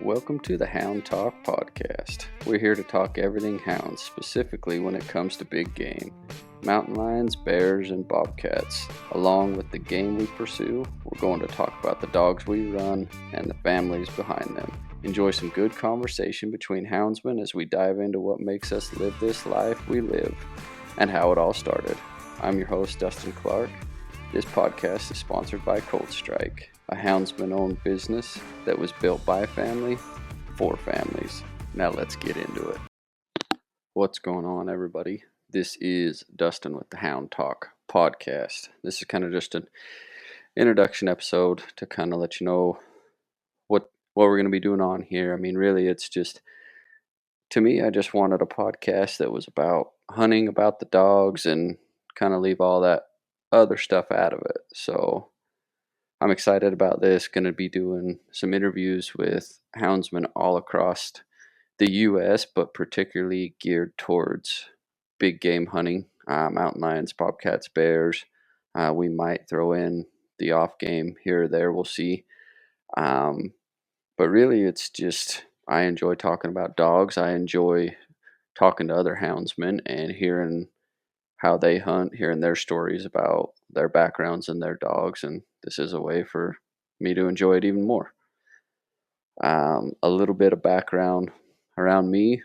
Welcome to the Hound Talk podcast. We're here to talk everything hounds, specifically when it comes to big game. Mountain lions, bears, and bobcats. Along with the game we pursue, we're going to talk about the dogs we run and the families behind them. Enjoy some good conversation between houndsmen as we dive into what makes us live this life we live and how it all started. I'm your host, Dustin Clark. This podcast is sponsored by Cold Strike, a houndsman-owned business that was built by a family for families. Now let's get into it. What's going on, everybody? This is Dustin with the Hound Talk podcast. This is kind of just an introduction episode to kind of let you know what we're going to be doing on here. I mean, really, it's just, to me, I just wanted a podcast that was about hunting, about the dogs, and kind of leave all that other stuff out of it. So I'm excited about this. Going to be doing some interviews with houndsmen all across the U.S., but particularly geared towards big game hunting, mountain lions, bobcats, bears. We might throw in the off game here or there. We'll see. But really, it's just, I enjoy talking about dogs. I enjoy talking to other houndsmen and hearing how they hunt, hearing their stories about their backgrounds and their dogs, and this is a way for me to enjoy it even more. A little bit of background around me.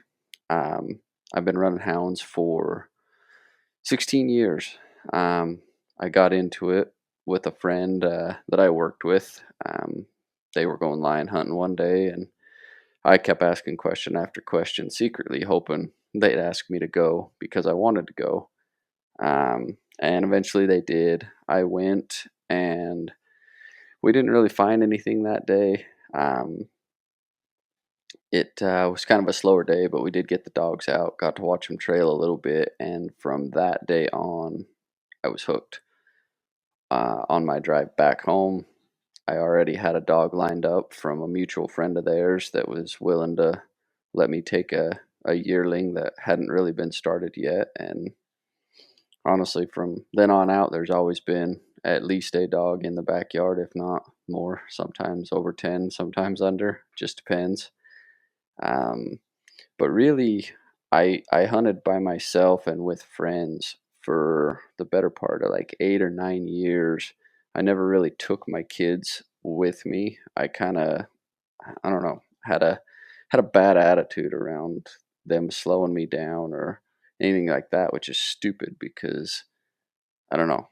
I've been running hounds for 16 years. I got into it with a friend that I worked with. They were going lion hunting one day, and I kept asking question after question, secretly hoping they'd ask me to go because I wanted to go. And eventually they did. I went, and we didn't really find anything that day. It was kind of a slower day, but we did get the dogs out, got to watch them trail a little bit, and from that day on, I was hooked. On my drive back home, I already had a dog lined up from a mutual friend of theirs that was willing to let me take a yearling that hadn't really been started yet, and honestly, from then on out, there's always been at least a dog in the backyard, if not more, sometimes over 10, sometimes under, just depends. But really, I hunted by myself and with friends for the better part of like 8 or 9 years. I never really took my kids with me. I kind of, I don't know, had a bad attitude around them slowing me down or anything like that, which is stupid because I don't know.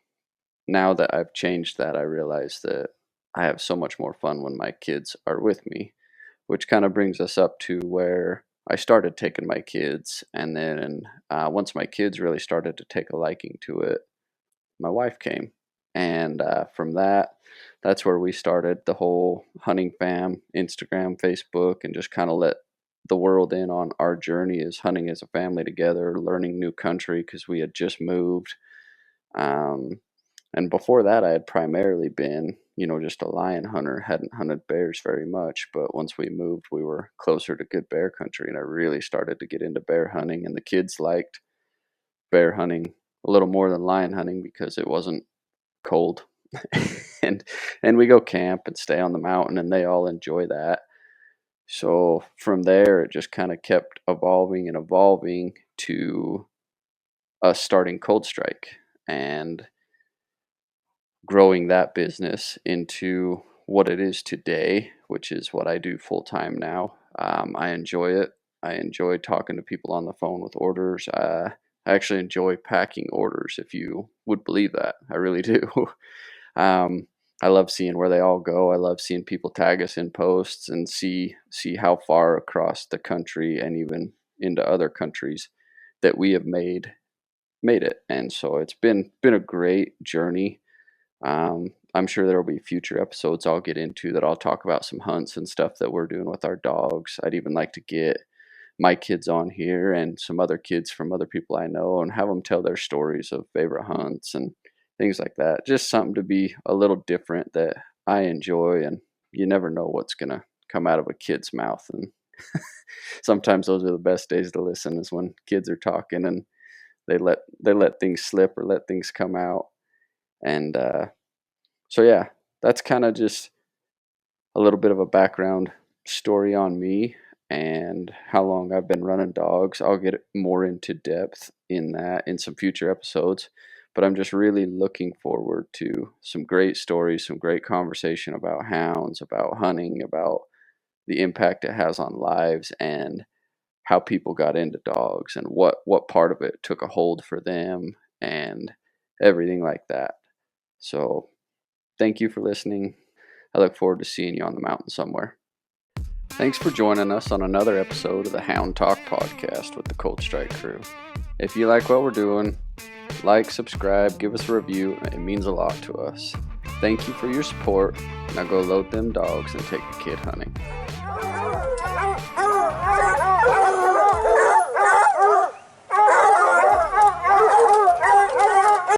Now that I've changed that, I realize that I have so much more fun when my kids are with me, which kind of brings us up to where I started taking my kids. And then once my kids really started to take a liking to it, my wife came. And from that, that's where we started the whole hunting fam, Instagram, Facebook, and just kind of let the world in on our journey as hunting as a family together, learning new country because we had just moved. And before that, I had primarily been, just a lion hunter, hadn't hunted bears very much. But once we moved, we were closer to good bear country, and I really started to get into bear hunting. And the kids liked bear hunting a little more than lion hunting because it wasn't cold. and and we go camp and stay on the mountain, and they all enjoy that. So from there, it just kind of kept evolving and evolving to us starting Cold Strike and growing that business into what it is today, which is what I do full time now. I enjoy it. I enjoy talking to people on the phone with orders. I actually enjoy packing orders, if you would believe that. I really do. I love seeing where they all go. I love seeing people tag us in posts and see how far across the country and even into other countries that we have made it. And so it's been a great journey. I'm sure there will be future episodes I'll get into that I'll talk about some hunts and stuff that we're doing with our dogs. I'd even like to get my kids on here and some other kids from other people I know and have them tell their stories of favorite hunts and things like that. Just something to be a little different that I enjoy, and you never know what's going to come out of a kid's mouth. And sometimes those are the best days to listen, is when kids are talking and they let things slip or let things come out. And so yeah, that's kind of just a little bit of a background story on me and how long I've been running dogs. I'll get more into depth in that in some future episodes. But I'm just really looking forward to some great stories, some great conversation about hounds, about hunting, about the impact it has on lives, and how people got into dogs and what part of it took a hold for them and everything like that. So, thank you for listening. I look forward to seeing you on the mountain somewhere. Thanks for joining us on another episode of the Hound Talk podcast with the Cold Strike crew. If you like what we're doing, like, subscribe, give us a review. It means a lot to us. Thank you for your support. Now go load them dogs and take a kid hunting.